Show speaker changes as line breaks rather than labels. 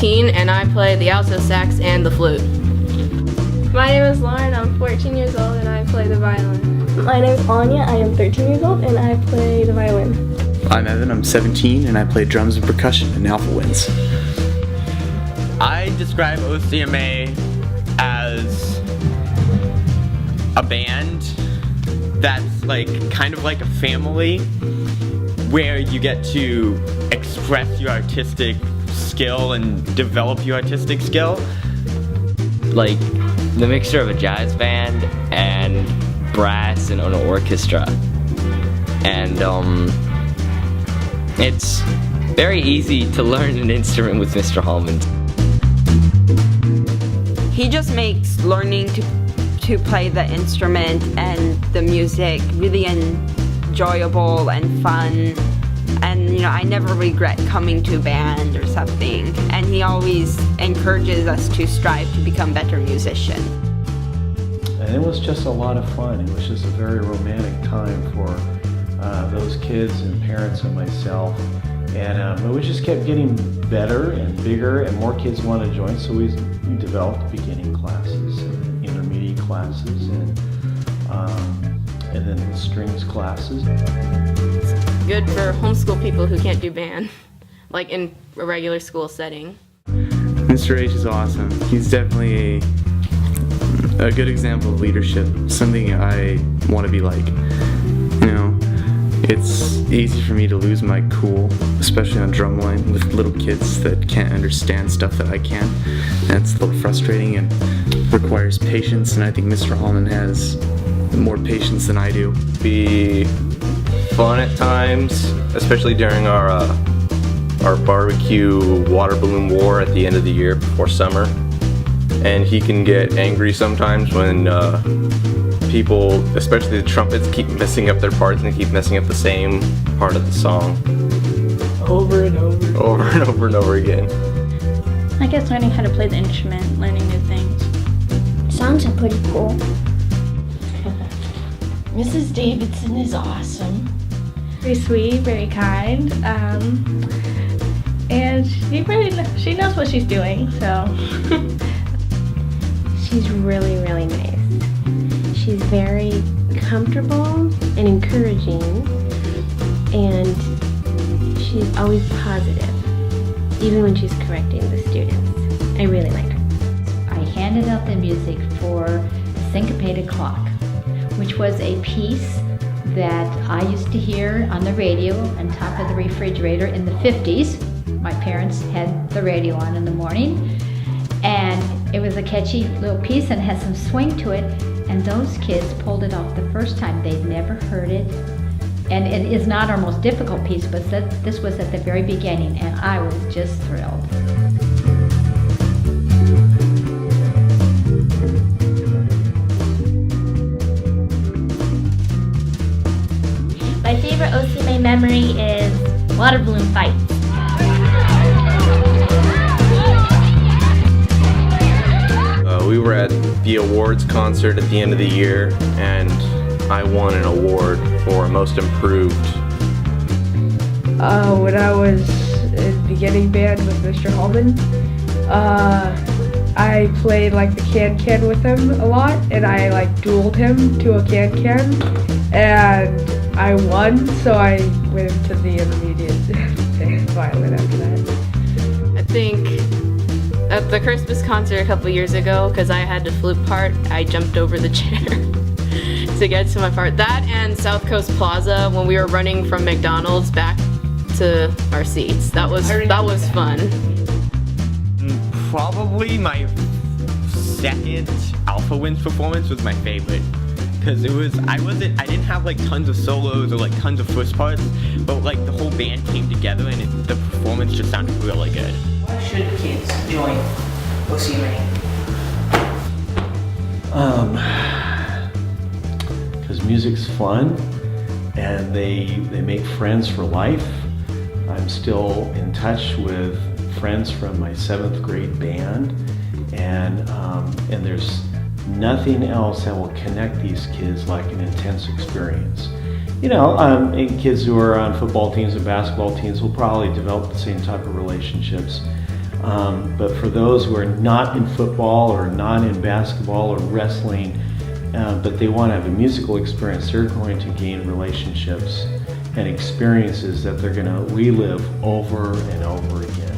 13 and I play the alto sax and the flute.
My name is Lauren, I'm 14 years old and I play the violin.
My name is Anya, I am 13 years old and I play the violin.
I'm Evan, I'm 17 and I play drums and percussion in Alpha Winds.
I describe OCMA as a band that's like kind of like a family where you get to express your artistic skill and develop your artistic skill.
Like the mixture of a jazz band and brass and an orchestra. And it's very easy to learn an instrument with Mr. Hallman.
He just makes learning to play the instrument and the music really enjoyable and fun. And you know, I never regret coming to a band or something. And he always encourages us to strive to become better musicians.
And it was just a lot of fun. It was just a very romantic time for those kids and parents and myself. And we just kept getting better and bigger, and more kids wanted to join. So we developed beginning classes, and intermediate classes, and then the strings classes.
Good for homeschool people who can't do band, like in a regular school setting.
Mr. H is awesome. He's definitely a good example of leadership, something I want to be like. You know, it's easy for me to lose my cool, especially on drumline with little kids that can't understand stuff that I can. And it's a little frustrating and requires patience, and I think Mr. Hallman has more patience than I do.
Be fun at times, especially during our barbecue water balloon war at the end of the year before summer. And he can get angry sometimes when people, especially the trumpets, keep messing up their parts and keep messing up the same part of the song.
Over and over.
Over and over and over again.
I guess learning how to play the instrument, learning new things.
Songs are pretty cool.
Mrs. Davidson is awesome.
Very sweet, very kind, and she knows what she's doing, so.
She's really, really nice. She's very comfortable and encouraging, and she's always positive, even when she's correcting the students. I really like her.
I handed out the music for Syncopated Clock, which was a piece that I used to hear on the radio on top of the refrigerator in the 50s. My parents had the radio on in the morning, and it was a catchy little piece and had some swing to it, and those kids pulled it off the first time. They'd never heard it, and it is not our most difficult piece, but this was at the very beginning, and I was just thrilled.
My favorite OCMA memory is water balloon fights.
We were at the awards concert at the end of the year, and I won an award for Most Improved.
When I was in beginning band with Mr. Hallman, I played like the can with him a lot, and I like dueled him to a can, and I won, so I went into the intermediate violin after that.
I think at the Christmas concert a couple years ago, because I had the flute part, I jumped over the chair to get to my part. That and South Coast Plaza when we were running from McDonald's back to our seats. That was fun.
Probably my second Alpha Winds performance was my favorite. Because I didn't have like tons of solos or like tons of first parts, but like the whole band came together and the performance just sounded really good.
Why should kids join OCMA?
Because music's fun, and they make friends for life. I'm still in touch with friends from my 7th grade band, and there's nothing else that will connect these kids like an intense experience. You know, and kids who are on football teams and basketball teams will probably develop the same type of relationships. But for those who are not in football or not in basketball or wrestling, but they want to have a musical experience, they're going to gain relationships and experiences that they're going to relive over and over again.